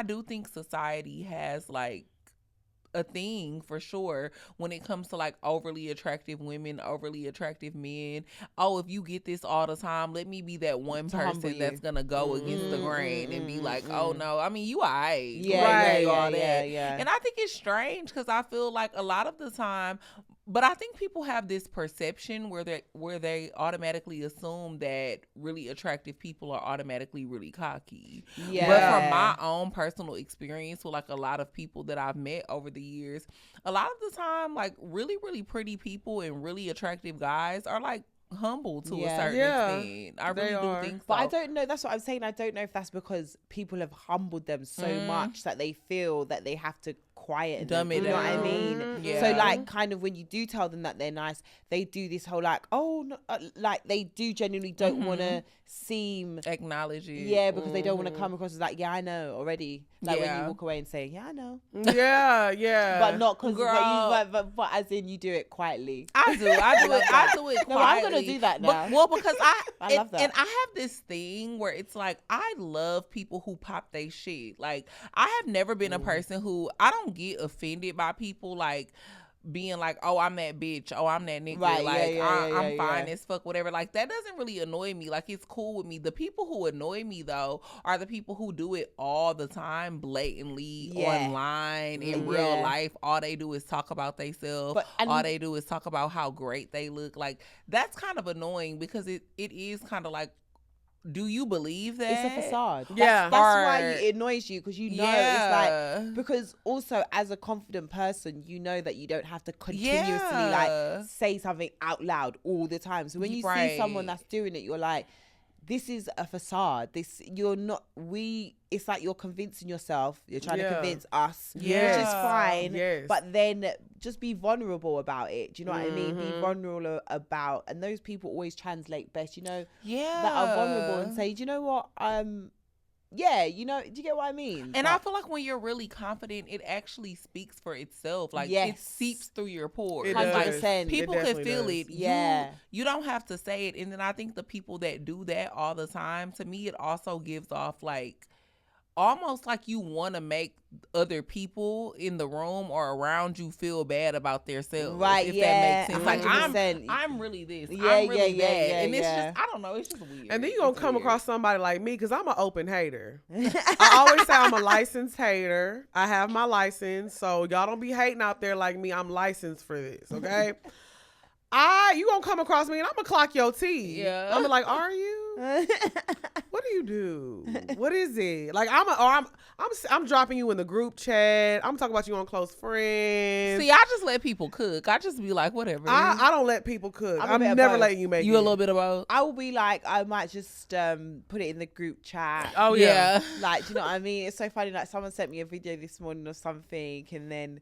do think society has like a thing for sure when it comes to like overly attractive women, overly attractive men. Oh, if you get this all the time, let me be that one person that's gonna go against the grain and be like, oh no, I mean you alright, Yeah. And I think it's strange because I feel like a lot of the time, but I think people have this perception where they automatically assume that really attractive people are automatically really cocky. Yeah. But from my own personal experience with like a lot of people that I've met over the years, a lot of the time, like really, really pretty people and really attractive guys are like humble to a certain extent. I really do think so. But I don't know. That's what I'm saying. I don't know if that's because people have humbled them so much that they feel that they have to quiet and dumb it you know what I down. mean? Yeah. So like kind of when you do tell them that they're nice, they do this whole like, oh no, like they do genuinely don't want to seem acknowledge it. Yeah, because they don't want to come across as like, yeah, I know already. Like when you walk away and say, yeah, I know. Yeah. But not because but as in you do it quietly. I do it quietly. No, I'm gonna do that now. Because I love that. And I have this thing where it's like I love people who pop they shit. Like I have never been a person who I don't get offended by people like being like, oh, I'm that bitch, oh, I'm that nigga, right, like I'm fine as fuck, whatever. Like that doesn't really annoy me. Like it's cool with me. The people who annoy me though are the people who do it all the time, blatantly online in real life. All they do is talk about themselves. All they do is talk about how great they look. Like that's kind of annoying because it is kind of like, do you believe that? It's a facade. Yeah. That's why it annoys you because you know it's like, because also as a confident person, you know that you don't have to continuously like say something out loud all the time. So when you see someone that's doing it, you're like, this is a facade. It's like you're convincing yourself. You're trying to convince us, which is fine. Yes. But then just be vulnerable about it. Do you know what I mean? Be vulnerable about, and those people always translate best. You know, that are vulnerable and say, do you know what? Yeah, you know, do you get what I mean? And I feel like when you're really confident, it actually speaks for itself. Like it seeps through your pores. 100%. People can feel does. it. Yeah. You don't have to say it. And then I think the people that do that all the time, to me, it also gives off like almost like you want to make other people in the room or around you feel bad about themselves. Right, if that makes sense. 100%. Like I'm really this. Yeah, I'm really that. yeah, and it's just, I don't know, it's just weird. And then you're going to come across somebody like me because I'm an open hater. I always say I'm a licensed hater. I have my license. So y'all don't be hating out there like me. I'm licensed for this, okay? You gonna come across me and I'm gonna clock your teeth. Yeah. I'm like, are you? What do you do? What is it? Like I'm dropping you in the group chat. I'm talking about you on close friends. See, I just let people cook. I just be like, whatever. I don't let people cook. I'm never letting you make you it. a little bit of both. I will be like, I might just put it in the group chat. Oh yeah. Like, do you know what I mean? It's so funny. Like someone sent me a video this morning or something, and then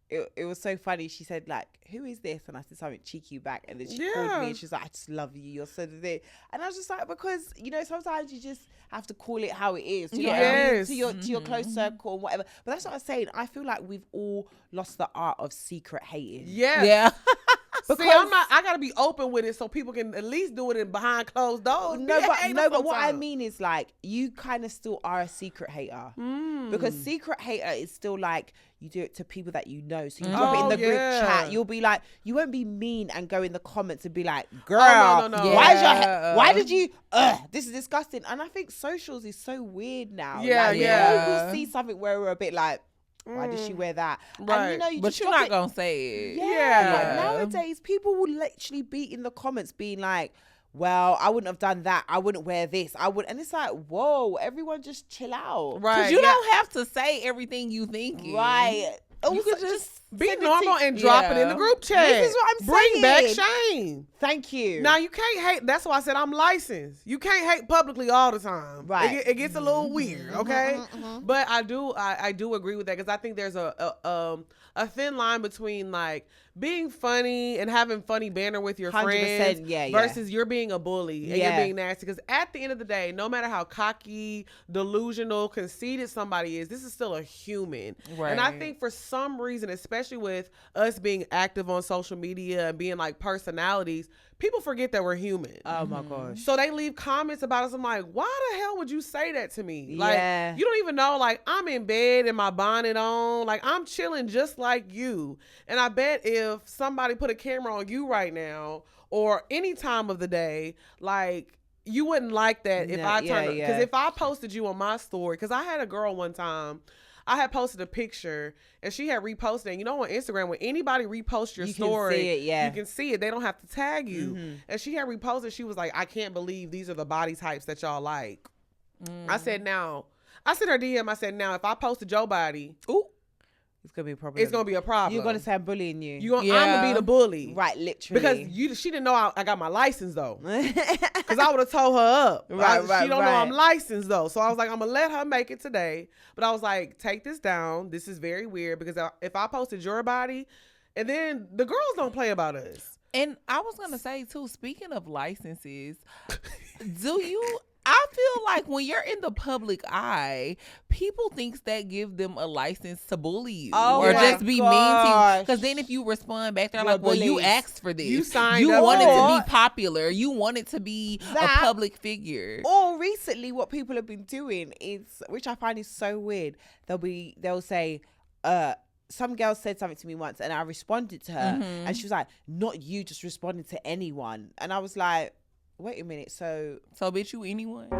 it was so funny. She said like, who is this? And I said something cheeky back, and then she called me and she's like, I just love you, you're so this. And I was just like, because you know sometimes you just have to call it how it is, you know what I mean? To your close circle and whatever. But that's what I'm saying. I feel like we've all lost the art of secret hating. Yeah. Because I gotta be open with it so people can at least do it behind closed doors. But what I mean is like, you kind of still are a secret hater. Because secret hater is still like, you do it to people that you know. So you drop it in the group chat. You'll be like, you won't be mean and go in the comments and be like, girl, no. why did you, this is disgusting. And I think socials is so weird now. Yeah, like, yeah. We always see something where we're a bit like, why does she wear that? Right. And you know, you But just you're drop not it. gonna say it. Yeah. Like nowadays, people will literally be in the comments being like, well, I wouldn't have done that. I wouldn't wear this. I would. And it's like, whoa, everyone just chill out. Right. Because you don't have to say everything you thinking. Right. You could just be normal and drop it in the group chat. This is what I'm Bring saying. back shame. Thank you. Now you can't hate. That's why I said I'm licensed. You can't hate publicly all the time. Right. It gets a little weird. Okay. But I do agree with that because I think there's a thin line between like being funny and having funny banter with your friends versus you're being a bully and you're being nasty. Because at the end of the day, no matter how cocky, delusional, conceited somebody is, this is still a human. Right. And I think for some reason, especially with us being active on social media and being like personalities, people forget that we're human. Oh my gosh. So they leave comments about us. I'm like, why the hell would you say that to me? Like, Yeah. you don't even know, like, I'm in bed and my bonnet on. Like, I'm chilling just like you. And I bet if somebody put a camera on you right now or any time of the day, like, you wouldn't like that if I turned, because if I posted you on my story, because I had a girl one time, I had posted a picture and she had reposted it. You know, on Instagram, when anybody reposts your story, can see it, you can see it. They don't have to tag you. And she had reposted. She was like, I can't believe these are the body types that y'all like. I said her DM. I said, now, if I posted your body, it's gonna be a problem. It's gonna be a problem. You're gonna say I'm bullying you. I'm gonna be the bully, right? Literally, because she didn't know I got my license though. Because I would have told her up. Right. She don't know I'm licensed though. So I was like, I'm gonna let her make it today. But I was like, take this down. This is very weird, because if I posted your body, and then the girls don't play about us. And I was gonna say too, speaking of licenses, I feel like when you're in the public eye, people thinks that give them a license to bully you or just be mean to you. Because then if you respond back, they're like, well, you asked for this. You signed You up. wanted to be popular. You wanted to be a public figure. Or recently what people have been doing is, which I find is so weird, they'll say, some girl said something to me once and I responded to her and she was like, not you, just responding to anyone. And I was like, wait a minute, so bitch, you anyone?